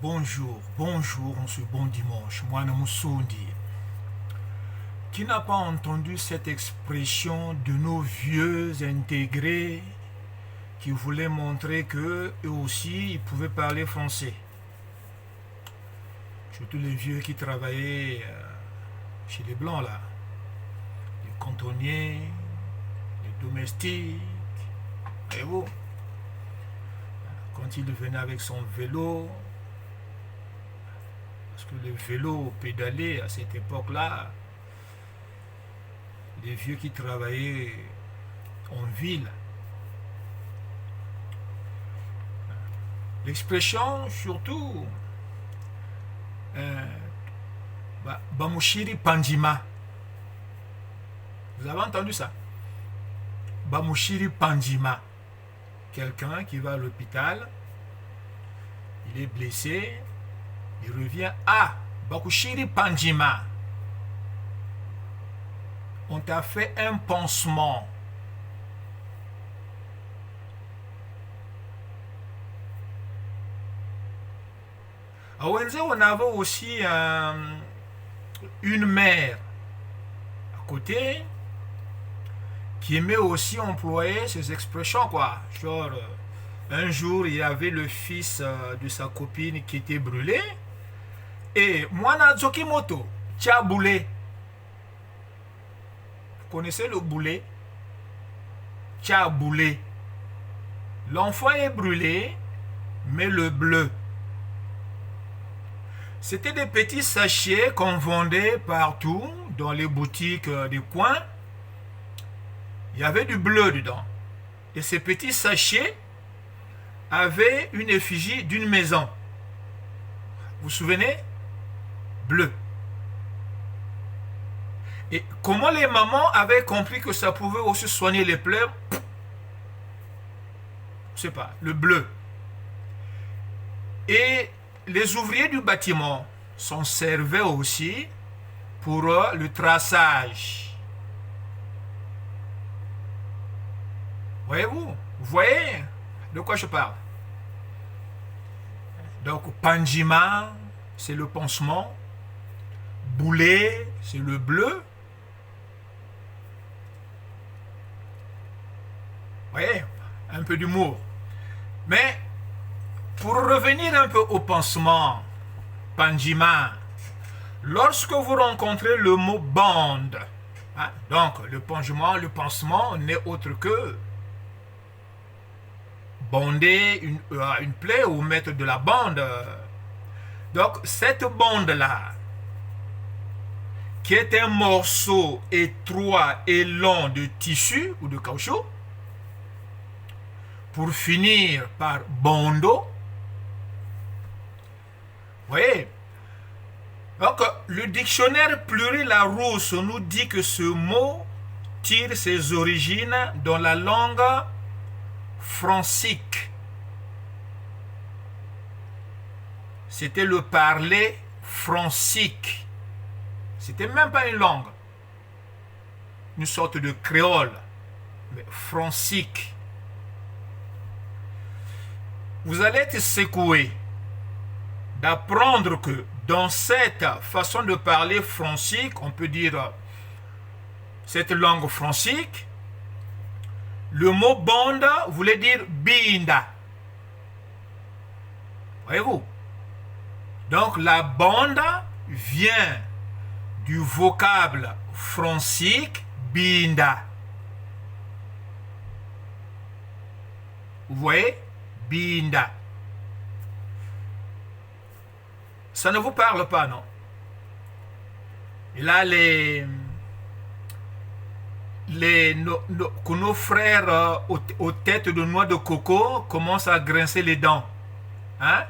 Bonjour, bonjour en ce bon dimanche. Moi, Namusundi. Qui n'a pas entendu cette expression de nos vieux intégrés qui voulaient montrer qu'eux aussi, ils pouvaient parler français? Surtout les vieux qui travaillaient chez les Blancs, là. Les cantonniers, les domestiques. Et vous, quand il venait avec son vélo, parce que le vélo pédalé à cette époque-là, les vieux qui travaillaient en ville. L'expression surtout, Bamushiri Pandjima. Vous avez entendu ça? Bamushiri Pandjima. Quelqu'un qui va à l'hôpital, il est blessé, il revient. Ah, Bakushiri Pandjima. On t'a fait un pansement. À Wenze, on avait aussi une mère à côté qui aimait aussi employer ces expressions, quoi. Genre, un jour, il y avait le fils de sa copine qui était brûlé. Et Mwana Zokimoto, tia boulé. Vous connaissez le boulet? Tia boulé. L'enfant est brûlé, mais le bleu. C'était des petits sachets qu'on vendait partout, dans les boutiques des coins. Il y avait du bleu dedans. Et ces petits sachets avaient une effigie d'une maison. Vous vous souvenez? Bleu. Et comment les mamans avaient compris que ça pouvait aussi soigner les plaies? Je ne sais pas, le bleu. Et les ouvriers du bâtiment s'en servaient aussi pour le traçage. Voyez-vous? Vous voyez de quoi je parle? Donc, Pandjima, c'est le pansement. Boulet, c'est le bleu. Vous voyez? Un peu d'humour. Mais, pour revenir un peu au pansement, Pandjima, lorsque vous rencontrez le mot bande, hein, donc le pansement n'est autre que bonder une plaie ou mettre de la bande. Donc cette bande-là, qui est un morceau étroit et long de tissu ou de caoutchouc, pour finir par bondo. Vous voyez? Donc, le dictionnaire Pluri-Larousse nous dit que ce mot tire ses origines dans la langue francique. C'était le parler francique. C'était même pas une langue. Une sorte de créole, mais francique. Vous allez être secoué d'apprendre que dans cette façon de parler francique, on peut dire cette langue francique, le mot bande voulait dire binda. Voyez-vous? Donc la bande vient du vocable francique binda. Vous voyez? Binda. Ça ne vous parle pas, non? Et là, nos frères aux têtes de noix de coco commencent à grincer les dents. Hein?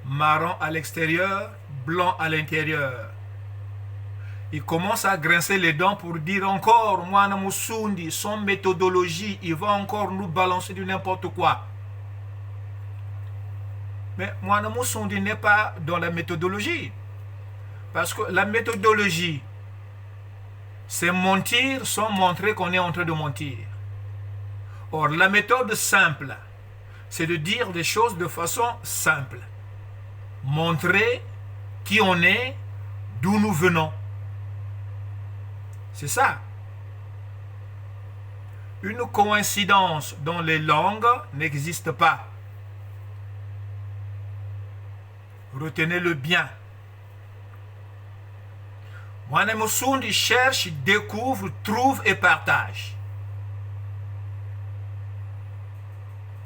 Marron à l'extérieur, blanc à l'intérieur. Ils commencent à grincer les dents pour dire encore, Mwana Musundi, son méthodologie, il va encore nous balancer du n'importe quoi. Mais Mwana Musundi n'est pas dans la méthodologie. Parce que la méthodologie, c'est mentir sans montrer qu'on est en train de mentir. Or, la méthode simple, c'est de dire des choses de façon simple. montrer qui on est, d'où nous venons. C'est ça. Une coïncidence dans les langues n'existe pas. Retenez-le bien. Mwanemusundi cherche, découvre, trouve et partage.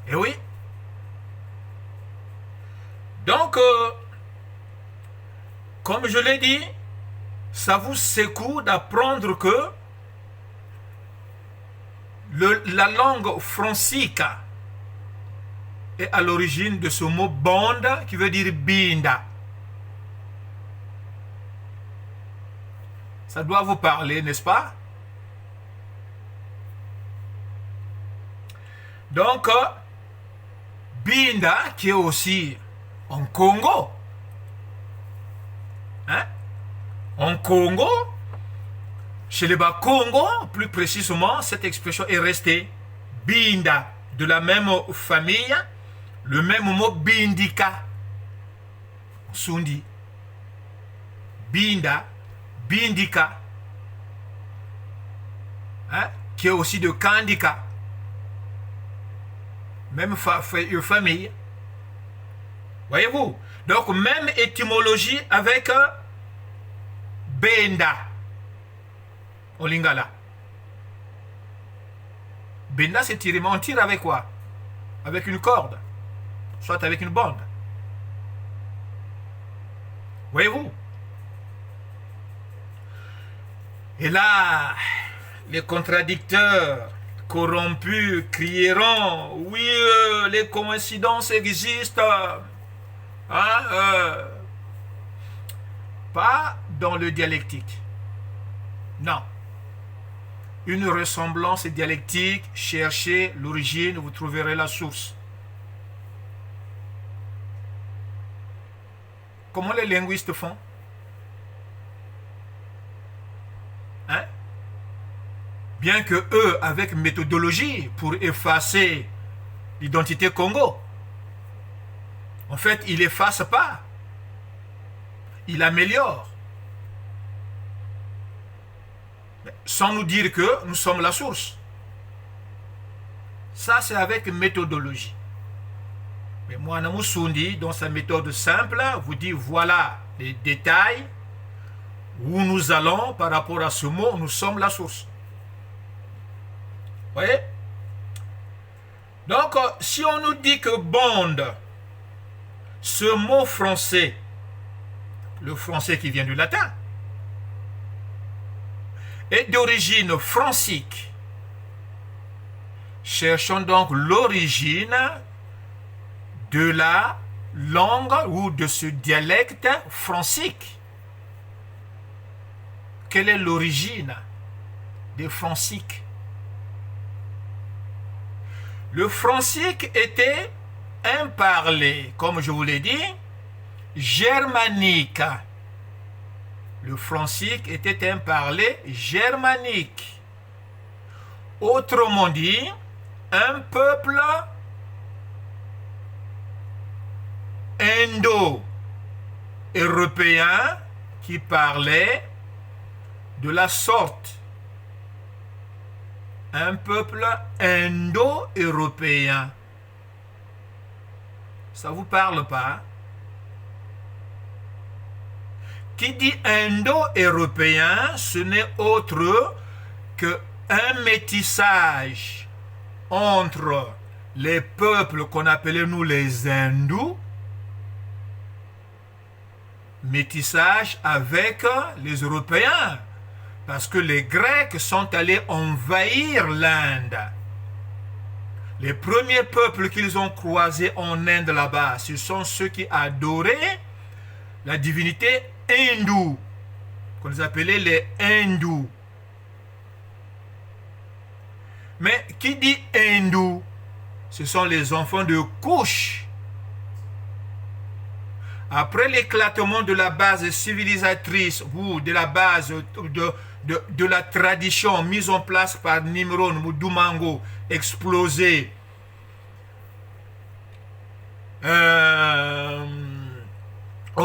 Et oui. Donc, comme je l'ai dit, ça vous secoue d'apprendre que la langue francique est à l'origine de ce mot bonde qui veut dire binda. Ça doit vous parler, n'est-ce pas? Donc, binda qui est aussi en Congo. Hein? En Congo, chez les Bas-Congo, plus précisément, cette expression est restée binda, de la même famille, le même mot bindika. Sundi. Binda, bindika. Hein? Qui est aussi de kandika. Même famille. Voyez-vous? Donc, même étymologie avec benda. Au lingala. Benda, c'est tirer. Mais on tire avec quoi? Avec une corde. Soit avec une bande. Voyez-vous? Et là, les contradicteurs corrompus crieront, oui, les coïncidences existent. Hein, pas dans le dialectique. Non. Une ressemblance dialectique, cherchez l'origine, vous trouverez la source. Comment les linguistes font? Hein? Bien que eux, avec méthodologie pour effacer l'identité Congo, en fait, ils n'effacent pas. Ils améliorent. Sans nous dire que nous sommes la source. Ça, c'est avec méthodologie. Mais Mwana Musundi, dans sa méthode simple, vous dit voilà les détails où nous allons par rapport à ce mot, nous sommes la source. Vous voyez? Donc, si on nous dit que bond, ce mot français, le français qui vient du latin, est d'origine francique. Cherchons donc l'origine de la langue ou de ce dialecte francique. Quelle est l'origine des franciques? Le francique était un parler, comme je vous l'ai dit, germanique. Le francique était un parler germanique. Autrement dit, un peuple indo-européen qui parlait de la sorte. Un peuple indo-européen. Ça vous parle pas? Qui dit indo-européen, ce n'est autre qu'un métissage entre les peuples qu'on appelait nous les hindous, métissage avec les Européens, parce que les Grecs sont allés envahir l'Inde. Les premiers peuples qu'ils ont croisés en Inde là-bas, ce sont ceux qui adoraient la divinité hindoue, qu'on les appelait les hindous. Mais qui dit hindou? Ce sont les enfants de Couche. Après l'éclatement de la base civilisatrice ou de la base de la tradition mise en place par Nimrod Moudumango, explosée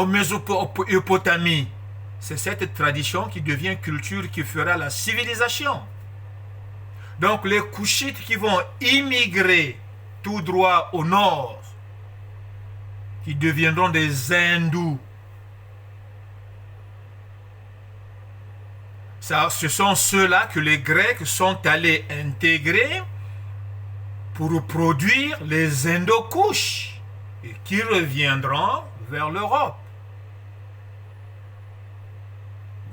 en Mésopotamie. C'est cette tradition qui devient culture, qui fera la civilisation. Donc les Couchites qui vont immigrer tout droit au nord, qui deviendront des hindous, ça, ce sont ceux-là que les Grecs sont allés intégrer pour produire les Indo-Couches et qui reviendront vers l'Europe.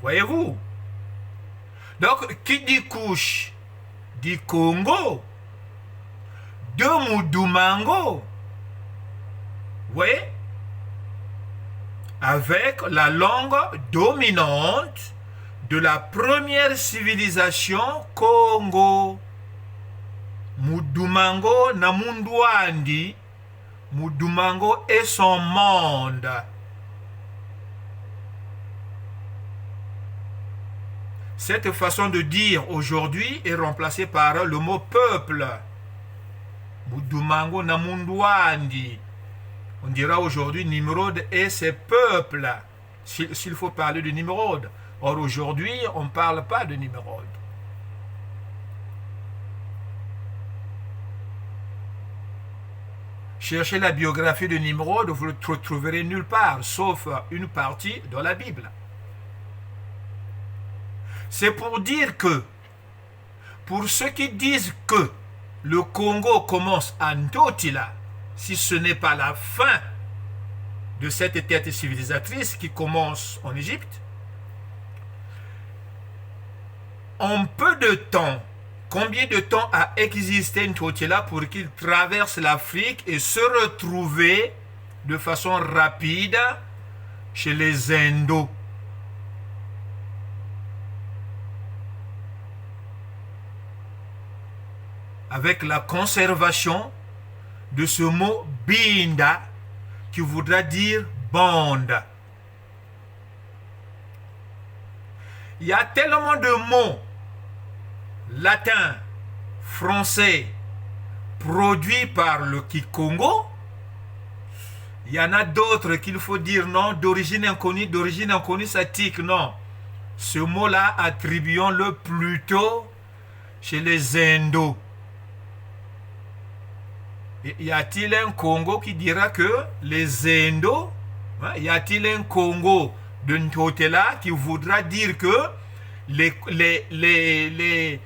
Voyez-vous? Donc, qui dit couche dit Congo, de Mudumango. Vous voyez? Avec la langue dominante de la première civilisation Congo. Mudumango na Munduandi. Mudumango et son monde. Cette façon de dire aujourd'hui est remplacée par le mot peuple. Mudumango na Munduandi. On dira aujourd'hui Nimrod et ses peuples, s'il faut parler de Nimrod. Or aujourd'hui, on ne parle pas de Nimrod. Cherchez la biographie de Nimrod, vous ne le trouverez nulle part, sauf une partie dans la Bible. C'est pour dire que, pour ceux qui disent que le Congo commence à Ntotila, si ce n'est pas la fin de cette tête civilisatrice qui commence en Égypte, en peu de temps, combien de temps a existé Ntotila pour qu'il traverse l'Afrique et se retrouver de façon rapide chez les Indos? Avec la conservation de ce mot binda qui voudra dire bande. Il y a tellement de mots latins, français, produits par le Kikongo. Il y en a d'autres qu'il faut dire non, d'origine inconnue, ça tique, non. Ce mot-là, attribuons-le plutôt chez les Indos. Y a-t-il un Congo qui dira que les Indos, y a-t-il un Congo de Ntotila qui voudra dire que les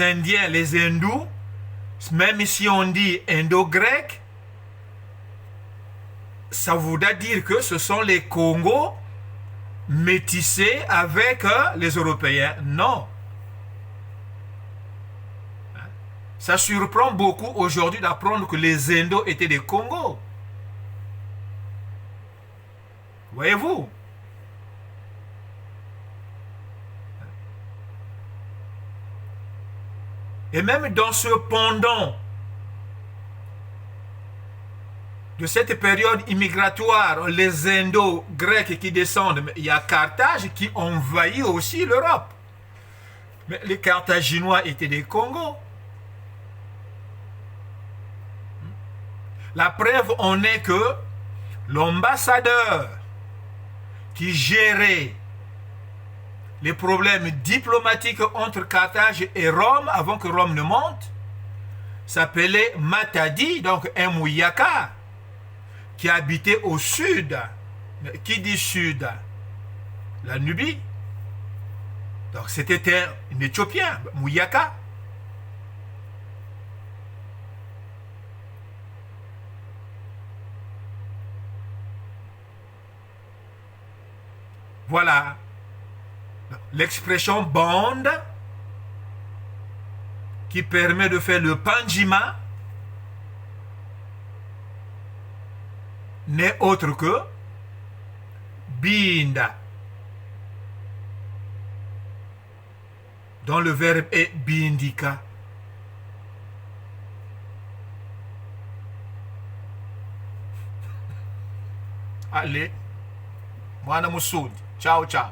Indiens, les Hindous, même si on dit Indo-Grec, ça voudra dire que ce sont les Congos métissés avec les Européens. Non. Ça surprend beaucoup aujourd'hui d'apprendre que les Indos étaient des Congos. Voyez-vous? Et même dans ce pendant de cette période immigratoire, les Indo-Grecs qui descendent, il y a Carthage qui envahit aussi l'Europe. Mais les Carthaginois étaient des Congos. La preuve en est que l'ambassadeur qui gérait les problèmes diplomatiques entre Carthage et Rome avant que Rome ne monte s'appelait Matadi, donc un Mouyaka, qui habitait au sud. Qui dit sud? La Nubie. Donc c'était un Éthiopien, Mouyaka. Voilà. L'expression bande qui permet de faire le panjima n'est autre que binda, dont le verbe est bindika. Allez, Mwana Musudi. Ciao, ciao.